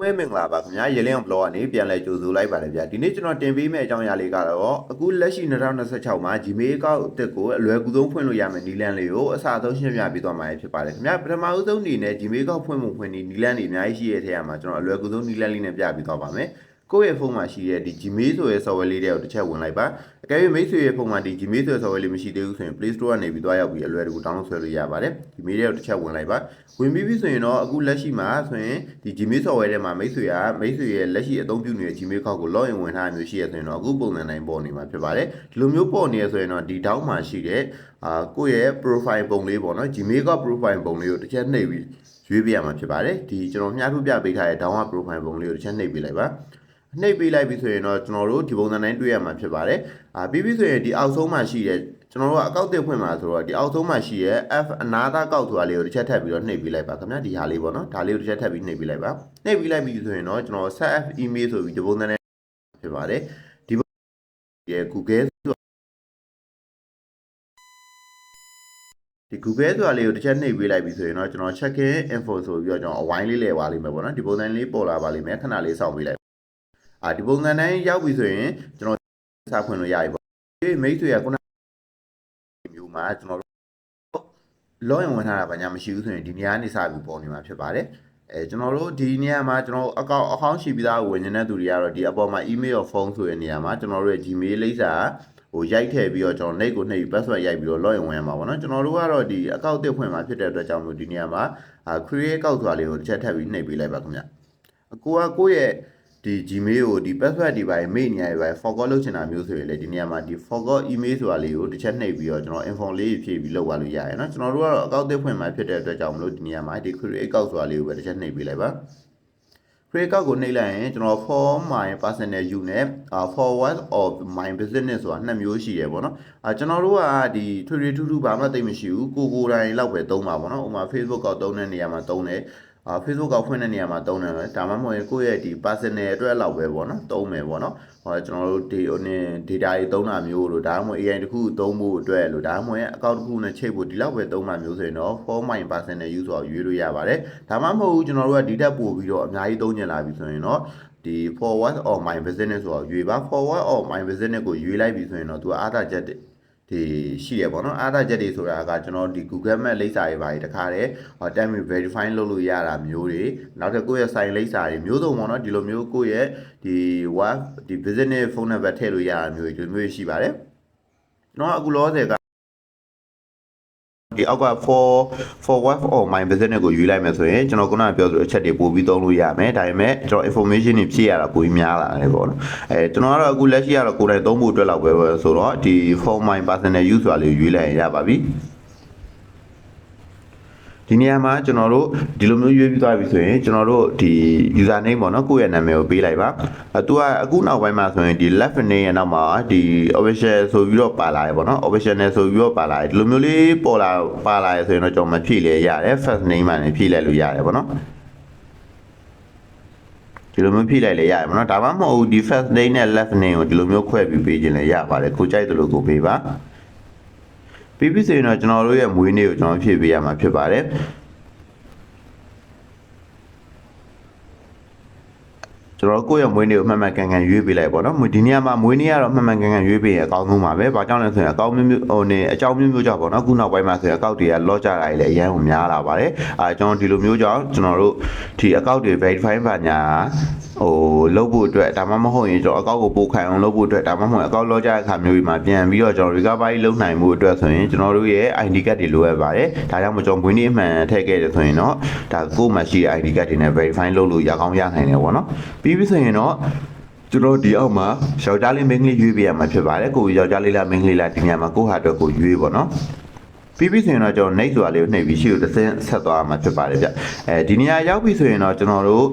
မဲမင်္ဂလာပါခင်ဗျာရေလင်းအောင်ဘလော့ကနေပြန်လဲကြိုဆိုလိုက်ပါတယ်ဗျာဒီနေ့ကျွန်တော်တင်ပေးမယ့်အကြောင်းအရာလေးကတော့အခုလက်ရှိ2026မှာ Gmail အကောင့်အသစ်ကိုအလွယ်ကူဆုံးဖွင့်လို့ရမယ့်နည်းလမ်းလေးကိုအစားဆုံးရှင်းပြပေးသွားမှာဖြစ်ပါတယ်ခင်ဗျာပထမဦးဆုံးအနေနဲ့ Gmail အကောင့်ဖွင့်ဖို့နည်းလမ်းတွေအများကြီးရှိရတဲ့ထဲမှာကျွန်တော်အလွယ်ကူဆုံးနည်းလမ်းလေးနဲ့ပြပေးသွားပါမယ်ကိုယ့်ရဲ့ဖုန်းမှာရှိတဲ့ဒီ Gmail ဆိုတဲ့ software လေးတွေကိုတစ်ချက်ဝင်လိုက်ပါအကယ်၍မိတ်ဆွေရဲ့ဖုန်းမှာဒီ Gmail ဆိုတဲ့ software လေးမရှိသေးဘူးဆိုရင် Play Store ကနေပြီးသွားရောက်ပြီးအလွယ်တကူ download ဆွဲလို့ရပါတယ် Gmail တွေကိုတစ်ချက်ဝင်လိုက်ပါဝင်ပြီးပြီဆိုရင်တော့အခုလက်ရှိမှာဆိုရင်ဒီ Gmail software ထဲမှာမိတ်ဆွေရဲ့လက်ရှိအသုံးပြုနေတဲ့ Gmail account ကို login ဝင်ထားမျိုးရှိရဆိုရင်တော့အခုပုံစံတိုင်းပေါ်နေမှာဖြစ်ပါတယ်ဒီလိုမျိုးပေါ်နေရဆိုရင်တော့ဒီ down မှာရှိတဲ့ကိုယ့်ရဲ့ profile ပုံလေးပေါ့နော် Gmail က profile ပုံလေးကိုတစ်ချက်နှိပ်ပြီးရွေးပြရမှာဖြစ်ပါတယ်ဒီကျွန်တော်မျှထုတ်ပြပေးထားတဲ့ down က profile ပုံလေးကိုတစ်ချက်နှိပ်ပေးလိုက်ပါနှိပ်ပေးလိုက်ပြီဆိုရင်တော့ကျွန်တော်တို့ဒီပုံစံတိုင်းတွေ့ရမှာဖြစ်ပါတယ်ပြီးပြီဆိုရင်ဒီအောက်ဆုံးမှာရှိတဲ့ကျွန်တော်တို့အကောက်တစ်ဖွင့်မှာဆိုတော့ဒီအောက်ဆုံးမှာရှိရဲ့ F အနာသားကောက်ဆိုတာလေးကိုတစ်ချက်ထပ်ပြီးတော့နှိပ်ပေးလိုက်ပါခင်ဗျာဒီဟာလေးပေါ့နော်ဒါလေးကိုတစ်ချက်ထပ်ပြီးနှိပ်ပေးလိုက်ပါနှိပ်ပေးလိုက်ပြီဆိုရင်တော့ကျွန်တော် set F email ဆိုပြီးဒီပုံစံနဲ့ဖြစ်ပါတယ်ဒီရဲ့ Google ဒီ Google ဆိုတာလေးကိုတစ်ချက်နှိပ်ပေးလိုက်ပြီဆိုရင်တော့ကျွန်တော် check in info ဆိုပြီးတော့ကျွန်တော်အဝိုင်းလေးလဲပါလိမ့်မယ်ပေါ့နော်ဒီပုံစံလေးပေါ်လာပါလိမ့်မယ်ခဏလေးစောင့်ပေးလိုက်ဒီပုံစံတိုင်းရောက်ပြီဆိုရင်ကျွန်တော်စဖွင့်လို့ရပြီပေါ့ဒီမိတ်ဆွေကခုနမျိုးမှာကျွန်တော်တို့ login ဝင်ထားတာဘာညာမရှိဘူးဆိုရင်ဒီနေရာကနေစပြီးပေါ်နေမှာဖြစ်ပါတယ်ကျွန်တော်တို့ဒီနေရာမှာကျွန်တော်အကောင့်ရှိပြီးသားဝင်နေတဲ့သူတွေကတော့ဒီအပေါ်မှာ email or phone ဆိုတဲ့နေရာမှာကျွန်တော်တို့ရဲ့ Gmail လိပ်စာဟိုရိုက်ထည့်ပြီးတော့ကျွန်တော် net ကိုနှိပ်ပြီး password ရိုက်ပြီးတော့ login ဝင်ရမှာပေါ့နော်ကျွန်တော်တို့ကတော့ဒီအကောင့်တစ်ဖွင့်မှာဖြစ်တဲ့အတွက်ကြောင့်မို့ဒီနေရာမှာcreate account ဆိုတာလေးကိုတစ်ချက်ထပ်ပြီးနှိပ်ပေးလိုက်ပါခင်ဗျကိုယ့်ရဲ့ဒီ Gmail ကိုဒီ password ဒီပိုင်းမေ့နေရပိုင်း forgot လုပ်ချင်တာမျိုးဆိုရင်လေဒီနေရာမှာဒီ forgot email ဆိုတာလေးကိုတစ်ချက်နှိပ်ပြီးတော့ကျွန်တော် info လေးဖြည့်ပြီးလုပ်သွားလို့ရတယ်เนาะကျွန်တော်တို့ကတော့အကောင့်တစ်ဖွင့်မှာဖြစ်တဲ့အတွက်ကြောင့်မလို့ဒီနေရာမှာဒီ create account ဆိုတာလေးကိုပဲတစ်ချက်နှိပ်ပေးလိုက်ပါ create account ကိုနှိပ်လိုက်ရင်ကျွန်တော် for my personal use နဲ့ forward of my business ဆိုတာနှစ်မျိုးရှိတယ်ပေါ့နော်ကျွန်တော်တို့ကဒီထွေထွေထူးထူးဘာမှသိမရှိဘူးကိုယ်တိုင်လောက်ပဲသုံးပါပေါ့နော်ဥပမာ Facebook ကောက်သုံးတဲ့နေရာမှာသုံးတယ်Facebook ကောက်ဖွင့်တဲ့နေရာမှာသုံးတယ်ဒါမှမဟုတ်ရင်ကိုယ့်ရဲ့ဒီ personal အတွက်လောက်ပဲပေါ့နော်သုံးမယ်ပေါ့နော်ကျွန်တော်တို့ဒီ data တွေသုံးတာမျိုးလို့ဒါမှမဟုတ် AI တခုသုံးဖို့အတွက်လို့ဒါမှမဟုတ် account တစ်ခုနဲ့ချိတ်ဖို့ဒီလောက်ပဲသုံးတာမျိုးဆိုရင်တော့ for my personal use ဆိုတော့ရွေးလို့ရပါတယ်ဒါမှမဟုတ်ကျွန်တော်တို့ကဒီတက်ပို့ပြီးတော့အများကြီးသုံးချင်လာပြီဆိုရင်တော့ဒီ forward of my business ဆိုတော့ရွေးပါ forward of my business ကိုရွေးလိုက်ပြီဆိုရင်တော့သူကအားသာချက်ဒီရှိရပေါ့နော်အားသာချက်တွေဆိုတာကကျွန်တော်ဒီ Google Map လိပ်စာတွေပါတခါတည်း time verify လုပ်လို့ရတာမျိုးတွေနောက်ထပ်ကိုယ့်ရဲ့ site လိပ်စာတွေမျိုးစုံပေါ့နော်ဒီလိုမျိုးကိုယ့်ရဲ့ဒီ web ဒီ business phone number ထည့်လို့ရတာမျိုးတွေဒီလိုမျိုးရှိပါတယ်ကျွန်တော်အခုလောဆယ်ကဒီအောက်က for web or my business ကိုယူလိုက်မယ်ဆိုရင်ကျွန်တော်ခုနကပြောသလိုအချက်တွေပို့ပြီးသုံးလို့ရမယ်ဒါပေမဲ့ကျွန်တော် information တွေဖြည့်ရတာပိုပြီးများလာတယ်ပေါ့နော်ကျွန်တော်ကတော့အခုလက်ရှိကတော့ကိုယ်တိုင်သုံးဖို့အတွက်လောက်ပဲဆိုတော့ဒီ for my personal use ဆိုတာလေးယူလိုက်ရင်ရပါပြီဒီနေရာမှာကျွန်တော်တို့ဒီလိုမျိုးရွေးပြီးသွားပြီဆိုရင်ကျွန်တော်တို့ဒီ user name ပေါ့နော်ကိုယ့်ရဲ့နာမည်ကိုပေးလိုက်ပါသူကအခုနောက်ပိုင်းမှာဆိုရင်ဒီ left name ရဲ့နောက်မှာဒီ official ဆိုပြီးတော့ပါလာရပေါ့နော် official နဲ့ဆိုပြီးတော့ပါလာတယ်ဒီလိုမျိုးလေးပါလာရဆိုရင်တော့ကျွန်တော်မဖြည့်လဲရတယ် first name မှာလည်းဖြည့်လိုက်လို့ရတယ်ပေါ့နော်ဒီလိုမျိုးဖြည့်လိုက်လဲရတယ်ပေါ့နော်ဒါမှမဟုတ်ဒီ first name နဲ့ left name ကိုဒီလိုမျိုးခွဲပြီးပေးခြင်းလည်းရပါတယ်ကိုကြိုက်တယ်လို့ကိုပေးပါပြီးပြီဆိုရင်တော့ကျွန်တော်တို့ရဲ့မွေးနေ့ကိုကျွန်တော်ဖြည့်ပေးရမှာဖြစ်ပါတယ်ကျွန်တော်ကိုယ့်ရဲ့မွေးနေ့ကိုမှန်မှန်ကန်ကန်ရွေးပေးလိုက်ပေါ့နော်ဒီနေရာမှာမွေးနေ့ကတော့မှန်မှန်ကန်ကန်ရွေးပေးရင်အကောင်းဆုံးပါပဲဘာကြောင့်လဲဆိုရင်အကောင်းမျိုးဟိုနေအကြောင်းမျိုးကြောင့်ပေါ့နော်ခုနောက်ပိုင်းမှာဆိုရင်အကောက်တွေကလော့ကြတာတွေလည်းအရန်ကိုများလာပါတယ်ကျွန်တော်ဒီလိုမျိုးကြောင့်ကျွန်တော်တို့ဒီအကောက်တွေ verify ပါညာဟိုလုပ်ဖို့အတွက်ဒါမှမဟုတ်ရင်ကျွန်တော်အကောက်ကိုပို့ခိုင်အောင်လုပ်ဖို့အတွက်ဒါမှမဟုတ်အကောက်လော့ကြတဲ့အခါမျိုးတွေမှာပြန်ပြီးတော့ကျွန်တော် recovery လုပ်နိုင်မှုအတွက်ဆိုရင်ကျွန်တော်တို့ရဲ့ ID card တွေလိုအပ်ပါတယ်ဒါကြောင့်မို့ကျွန်တော်မွေးနေ့အမှန်ထည့်ခဲ့တယ်ဆိုရင်တော့ဒါကိုယ်မှရှိတဲ့ ID card တွေနဲ့ verify လုပ်လို့ရကောင်းရနိုင်တယ်ပေါ့နော်ပြီးပြီဆိုရင်တော့ကျွန်တော်ဒီအောက်မှာယောက်ျားလေးမိန်းကလေးရွေးပေးရမှာဖြစ်ပါတယ်ကိုယောက်ျားလေးလားမိန်းကလေးလားဒီနေရာမှာကိုဟာအတွက်ကိုရွေးပေါ့နော်ပြီးပြီဆိုရင်တော့ကျွန်တော် next ဆိုတာလေးကိုနှိပ်ပြီးရှေ့ကိုတစ်ဆင့်ဆက်သွားမှာဖြစ်ပါတယ်ဗျဒီနေရာရောက်ပြီဆိုရင်တော့ကျွန်တော်တို့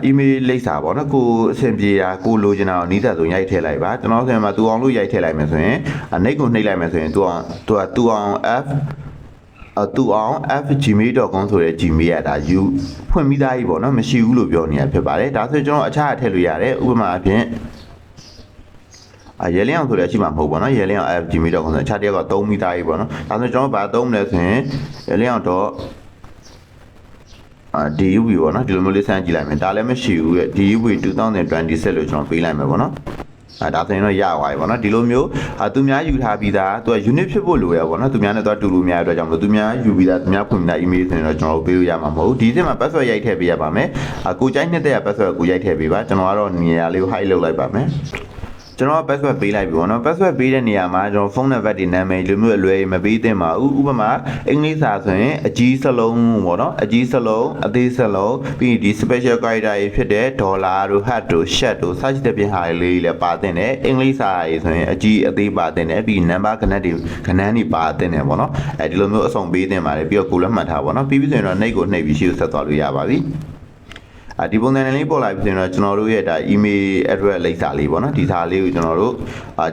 email လိပ်စာပေါ့နော်ကိုအဆင်ပြေတာကိုလိုချင်တာကိုနီးစပ်ဆုံးရိုက်ထည့်လိုက်ပါကျွန်တော်ဆိုရင်မှာတူအောင်လို့ရိုက်ထည့်လိုက်မယ်ဆိုရင် next ကိုနှိပ်လိုက်မယ်ဆိုရင်တူအောင် f တူအောင် f@gmail.com ဆိုတဲ့ Gmail ရတာယူဖွင့်ပြီးသားကြီးပေါ့နော်မရှိဘူးလို့ပြောနေရဖြစ်ပါတယ်ဒါဆိုကျွန်တော်အခြားထည့်လို့ရတယ်ဥပမာအဖြစ်ရဲလင်းအောင်ဆိုလည်းရှိမှာမဟုတ်ပါနော်ရဲလင်းအောင် f@gmail.com ဆိုအခြားတယောက်ကသုံးမိသားကြီးပေါ့နော်ဒါဆိုကျွန်တော်ဗာသုံးမလဲဆိုရင်ရဲလင်းအောင် DUV ပေါ့နော်ဒီလိုမျိုးလေးစမ်းကြည့်လိုက်မယ်ဒါလည်းမရှိဘူးရဲ့ DUV 2020လို့ကျွန်တော်ပေးလိုက်မယ်ပေါ့နော်ဒါဆိုရင်တော့ရသွားပြီပေါ့နော်ဒီလိုမျိုးသူများယူထားပြီးသားသူက unit ဖြစ်ဖို့လိုရပေါ့နော်သူများနဲ့တော့တူလို့များတဲ့အတွက်ကြောင့်မလို့သူများယူပြီးသားသူများဖွင့်ပြီးသား email ဆိုရင်တော့ကျွန်တော်တို့ပေးလို့ရမှာမဟုတ်ဘူးဒီအစ်မှာ password ရိုက်ထည့်ပေးရပါမယ်ကိုကြိုက်နေတဲ့ password ကိုရိုက်ထည့်ပေးပါကျွန်တော်ကတော့နေရာလေးကို hide လုပ်လိုက်ပါမယ်ကျွန်တော် password ပေးလိုက်ပြီပေါ့နော် password ပေးတဲ့နေရာမှာကျွန်တော်ဖုန်းနံပါတ်တွေနာမည်လိုမျိုးအလွယ်မပေးသင့်ပါဘူးဥပမာအင်္ဂလိပ်စာဆိုရင်အကြီးစလုံးပေါ့နော်အကြီးစလုံးအသေးစလုံးပြီးဒီ special character တွေဖြစ်တဲ့ဒေါ်လာတို့ဟတ်တို့ရှက်တို့စသဖြင့်ဟာလေးတွေလည်းပါသင့်တယ်အင်္ဂလိပ်စာတွေဆိုရင်အကြီးအသေးပါသင့်တယ်ပြီး number ခဏတွေခဏန်းတွေပါသင့်တယ်ပေါ့နော်ဒီလိုမျိုးအစုံပေးသင့်ပါတယ်ပြီးတော့ကိုလည်းမှတ်ထားပါတော့ပြီးပြီဆိုရင်တော့နှိပ်ကိုနှိပ်ပြီးရှေ့ကိုဆက်သွားလို့ရပါပြီဒီပုံစံနဲ့လေးပေါ်လာပြီဆိုရင်တော့ကျွန်တော်တို့ရဲ့ဒါ email address လိပ်စာလေးပေါ့နော်ဒီစာလေးကိုကျွန်တော်တို့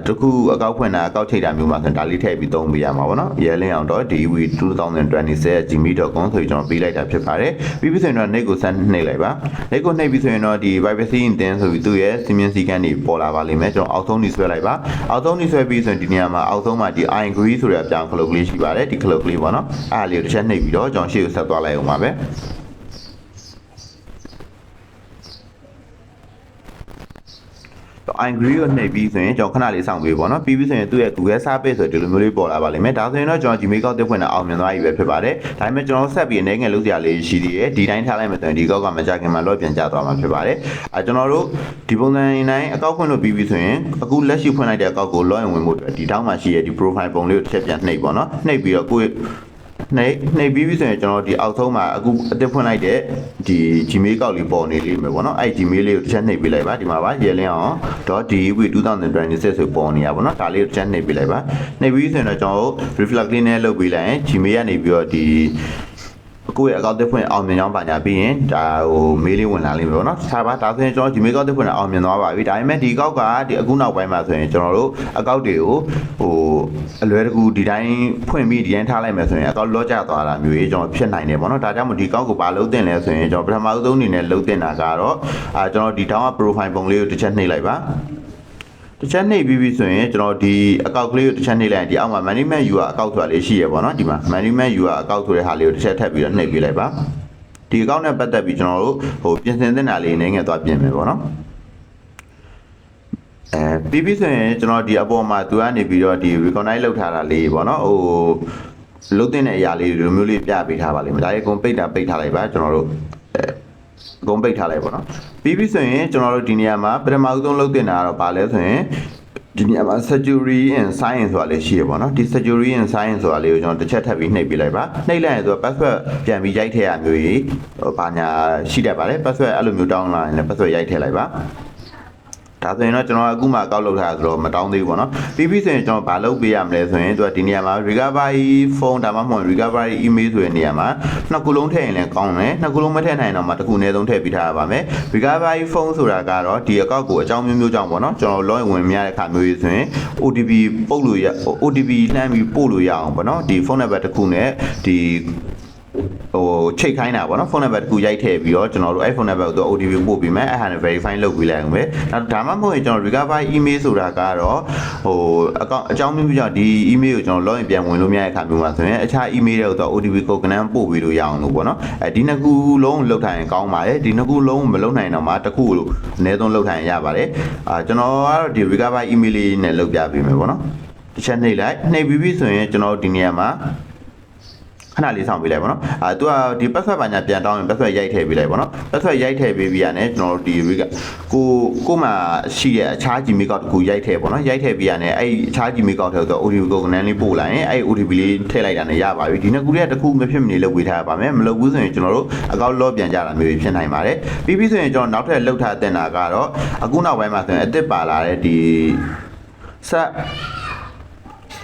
တခုအကောက်ဖွင့်တာအကောက်ချိန်တာမျိုးမှာဆိုရင်ဒါလေးထည့်ပြီးသုံးပေးရမှာပေါ့နော် yelling.dv2020@gmail.com ဆိုပြီးကျွန်တော်ပေးလိုက်တာဖြစ်ပါတယ်ပြီးပြီဆိုရင်တော့ net ကိုစမ်းနှိပ်လိုက်ပါ net ကိုနှိပ်ပြီးဆိုရင်တော့ဒီ privacy intent ဆိုပြီးသူ့ရဲ့စီမင်းစည်းကမ်းတွေပေါ်လာပါလိမ့်မယ်ကျွန်တော်အောက်ဆုံးနေဆွဲလိုက်ပါအောက်ဆုံးနေဆွဲပြီးဆိုရင်ဒီနေရာမှာအောက်ဆုံးမှာဒီ I agree ဆိုတဲ့အပြောင်း clock လေးရှိပါတယ်ဒီ clock လေးပေါ့နော်အားလေးကိုတစ်ချက်နှိပ်ပြီးတော့ကျွန်တော်ရှေ့ကိုဆက်သွားလိုက်အောင်ပါပဲI agree ကိုနှိပ်ပြီးဆိုရင်ကျွန်တော်ခဏလေးစောင့်ပေးပေါ့နော်ပြီးပြီးဆိုရင်သူ့ရဲ့ Google Service ဆိုဒီလိုမျိုးလေးပေါ်လာပါလိမ့်မယ်ဒါဆိုရင်တော့ကျွန်တော် Gmail ကောက်တက်ဖွင့်တာအောင်မြင်သွားပြီပဲဖြစ်ပါတယ်ဒါပေမဲ့ကျွန်တော်ဆက်ပြီးအနေငယ်လုပ်စရာလေးရှိသေးတယ်ဒီတိုင်းထားလိုက်မယ်ဆိုရင်ဒီကောက်ကမကြခင်မှာလော့ပြန်ကျသွားမှာဖြစ်ပါတယ်ကျွန်တော်တို့ဒီပုံစံတိုင်းအကောက်ဖွင့်လို့ပြီးပြီးဆိုရင်အခုလက်ရှိဖွင့်လိုက်တဲ့အကောက်ကို log in ဝင်ဖို့အတွက်ဒီတောင်းမှာရှိရဲ့ဒီ profile ပုံလေးကိုတစ်ချက်ပြန်နှိပ်ပေါ့နော်နှိပ်ပြီးတော့ကိုနှိပ်ပြီးပြီဆိုရင်ကျွန်တော်ဒီအောက်ဆုံးမှာအခုအသစ်ဖွင့်လိုက်တဲ့ဒီ Gmail ကောက်လေးပေါ်နေလိမ့်မယ်ပေါ့နော်အဲ့ Gmail လေးကိုတစ်ချက်နှိပ်ပေးလိုက်ပါဒီမှာပါ yelling.dv2020 ဆိုပေါ်နေရပါတော့ဒါလေးကိုတစ်ချက်နှိပ်ပေးလိုက်ပါနှိပ်ပြီးဆိုရင်တော့ကျွန်တော်တို့ reflect လေးနဲ့လုပ်ပေးလိုက်ရင် Gmail ကနေပြီးတော့ဒီကိုယ့်ရဲ့အကောင့်တစ်ဖွင့်အောင်မြင်ကြောင်းပါညာပြီးရင်ဒါဟိုမေးလေးဝင်လာလိမ့်မယ်ပေါ့နော်ဒါပါဒါဆိုရင်ကျွန်တော်ဒီမေးကောက်တစ်ဖွင့်အောင်မြင်သွားပါပြီဒါပေမဲ့ဒီကောက်ကဒီအခုနောက်ပိုင်းမှာဆိုရင်ကျွန်တော်တို့အကောင့်တွေကိုဟိုအလွယ်တကူဒီတိုင်းဖွင့်ပြီးဒီတိုင်းထားလိုက်မယ်ဆိုရင်အကောင့်လော့ကျသွားတာမျိုးကြီးကျွန်တော်ဖြစ်နိုင်တယ်ပေါ့နော်ဒါကြောင့်မို့ဒီကောက်ကိုဘာလုပ်သင့်လဲဆိုရင်ကျွန်တော်ပထမဆုံးအနေနဲ့လုပ်သင့်တာကတော့ကျွန်တော်ဒီ down profile ပုံလေးကိုတစ်ချက်နှိပ်လိုက်ပါတစ်ချက်နှိပ်ပြီးပြီဆိုရင်ကျွန်တော်ဒီအကောက်ကလေးကိုတစ်ချက်နှိပ်လိုက်ရင်ဒီအောက်မှာ management UI အကောက်ဆိုတာလေးရှိရပေါ့နော်ဒီမှာ management UI အကောက်ဆိုတဲ့ဟာလေးကိုတစ်ချက်ထပ်ပြီးတော့နှိပ်ပေးလိုက်ပါဒီအကောက်နဲ့ပတ်သက်ပြီးကျွန်တော်တို့ဟိုပြင်ဆင်သင့်တာလေးနည်းငယ်သွားပြင်မယ်ပေါ့နော်ပြီးပြီဆိုရင်ကျွန်တော်ဒီအပေါ်မှာသူကနေပြီးတော့ဒီ recognize လုပ်ထားတာလေးပေါ့နော်ဟိုလုပ်တဲ့အရာလေးတွေမျိုးလေးပြပေးထားပါလိမ့်မယ်ဒါလေးကုန်ပိတ်ထားလိုက်ပါကျွန်တော်တို့ဂုံးပိတ်ထားလိုက်ပေါ့နော်ပြီးပြီဆိုရင်ကျွန်တော်တို့ဒီနေရာမှာပထမဦးဆုံးလုပ်တင်တာကတော့ဘာလဲဆိုရင်ဒီနေရာမှာ surgery and science ဆိုတာလေးရှိရပေါ့နော်ဒီ surgery and science ဆိုတာလေးကိုကျွန်တော်တစ်ချက်ထပ်ပြီးနှိပ်ပေးလိုက်ပါနှိပ်လိုက်ရင်သူက password ပြန်ပြီးရိုက်ထည့်ရမျိုးကြီးဘာညာရှိတတ်ပါတယ် password အဲ့လိုမျိုးတောင်းလာရင်လည်း password ရိုက်ထည့်လိုက်ပါဒါဆိုရင်တော့ကျွန်တော်အခုမှကောက်လုပ်ထားဆိုတော့မတောင်းသေးဘူးပေါ့နော်ပြီးပြီဆိုရင်ကျွန်တော်ဘာလုပ်ပေးရမလဲဆိုရင်သူကဒီနေရာမှာ recovery phone ဒါမှမဟုတ် recovery email ဆိုတဲ့နေရာမှာနှစ်ခုလုံးထည့်ရင်လည်းကောင်းတယ်နှစ်ခုလုံးမထည့်နိုင်တော့မှတစ်ခုအနည်းဆုံးထည့်ပေးထားရပါမယ် recovery phone ဆိုတာကတော့ဒီအကောက်ကိုအကြောင်းမျိုးမျိုးကြောင့်ပေါ့နော်ကျွန်တော် log in ဝင်မရတဲ့ခါမျိုးကြီးဆိုရင် OTP ပုတ်လို့ရ OTP လှမ်းပြီးပို့လို့ရအောင်ပေါ့နော်ဒီဖုန်းနံပါတ်တစ်ခုနဲ့ဒီဟိုချိတ်ခိုင်းတာပေါ့နော်ဖုန်းနံပါတ်တစ်ခုရိုက်ထည့်ပြီးတော့ကျွန်တော်တို့ iPhone နံပါတ်ကို OTP ပို့ပြီးမယ်အဲ့ဟာနဲ့ verify လုပ်ပြီးလိုက်အောင်ပဲဒါမှမဟုတ်ရင်ကျွန်တော် recovery email ဆိုတာကတော့ဟိုအကြောင်းမျိုးကြောင့်ဒီ email ကိုကျွန်တော် login ပြန်ဝင်လို့မရတဲ့အခါမျိုးမှာဆိုရင်အခြား email တွေကိုတော့ OTP ကိုကနန်းပို့ပြီးလို့ရအောင်လို့ပေါ့နော်ဒီနှစ်ခုလုံးလောက်ထိုင်ကောင်းပါတယ်ဒီနှစ်ခုလုံးမလောက်နိုင်တော့မှတစ်ခုအနည်းဆုံးလောက်ထိုင်ရပါတယ်ကျွန်တော်ကတော့ဒီ recovery email လေးနဲ့လုပ်ပြပေးမယ်ပေါ့နော်တစ်ချက်နှိပ်လိုက်နှိပ်ပြီးပြီဆိုရင်ကျွန်တော်ဒီနေရာမှာခဏလေးဆောင်ပေးလိုက်ပါနော်သူကဒီ password ဘာညာပြန်တောင်းရင် password ရိုက်ထည့်ပေးလိုက်ပါနော် password ရိုက်ထည့်ပေးပြီးရတယ်ကျွန်တော်တို့ဒီကိုမှရှိတဲ့အခြား Gmail ကောက်တစ်ခုရိုက်ထည့်ပေါ့နော်ရိုက်ထည့်ပေးရတယ်အဲ့အခြား Gmail ကောက်ထဲတော့ OTP ကိုကနန်းလေးပို့လိုက်ရင်အဲ့ OTP လေးထည့်လိုက်တာနဲ့ရပါပြီဒီနှစ်ခုတည်းတစ်ခုမဖြစ်မနေလုပ်ပေးထားရပါမယ်မလုပ်ဘူးဆိုရင်ကျွန်တော်တို့အကောက်လော့ပြန်ကြတာမျိုးဖြစ်နိုင်ပါတယ်ပြီးပြီးဆိုရင်ကျွန်တော်နောက်ထပ်လှုပ်ထားတင်တာကတော့အခုနောက်ပိုင်းမှာဆိုရင်အသစ်ပါလာတဲ့ဒီဆက်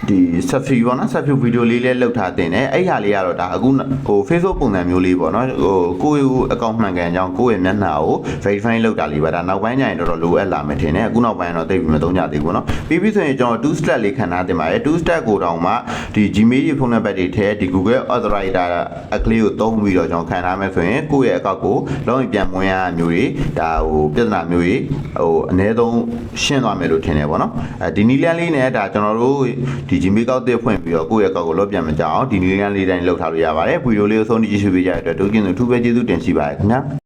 ဒီ selfie ပေါ့နော် selfie video လေးလည်းလောက်ထားတင်တယ်အဲ့ဟာလေးကတော့ဒါအခုဟို Facebook ပုံစံမျိုးလေးပေါ့နော်ဟိုကိုယ့်ရဲ့ account မှန်ကန်ကြောင်းကိုယ့်ရဲ့မျက်နှာကို verify လုပ်တာလေးပါဒါနောက်ပိုင်းကျရင်တော်တော်လိုအပ်လာမယ်ထင်တယ်အခုနောက်ပိုင်းတော့သိပြီမသုံးကြသေးဘူးပေါ့နော်ပြီးပြီဆိုရင်ကျွန်တော် two step လေးခံထားတင်ပါတယ် two step ကိုတောင်မှဒီ Gmail ရဲ့ဖုန်းနံပါတ်တွေထဲဒီ Google Authorizer အကလေးကိုသုံးပြီးတော့ကျွန်တော်ခံထားမယ်ဆိုရင်ကိုယ့်ရဲ့ account ကိုလုံးဝပြန်ဝင်ရမျိုးတွေဒါဟိုပြဿနာမျိုးတွေဟိုအနည်းဆုံးရှင်းသွားမယ်လို့ထင်တယ်ပေါ့နော်ဒီနီလန်လေးနဲ့ဒါကျွန်တော်တို့ ဒီ Gmail ကောက်တဲ့ဖွင့်ပြီးတော့ကိုယ့်ရဲ့ကောက်ကိုလောပြန်မကြအောင်ဒီနည်းလမ်းလေးတိုင်းလောက်ထားလို့ရပါတယ်ဗီဒီယိုလေးကိုဆုံးဖြတ်ကြည့်ရှုပေးကြတဲ့အတွက်ဒုက္ခင်းသူအထူးပဲကျေးဇူးတင်ရှိပါတယ်ခင်ဗျာ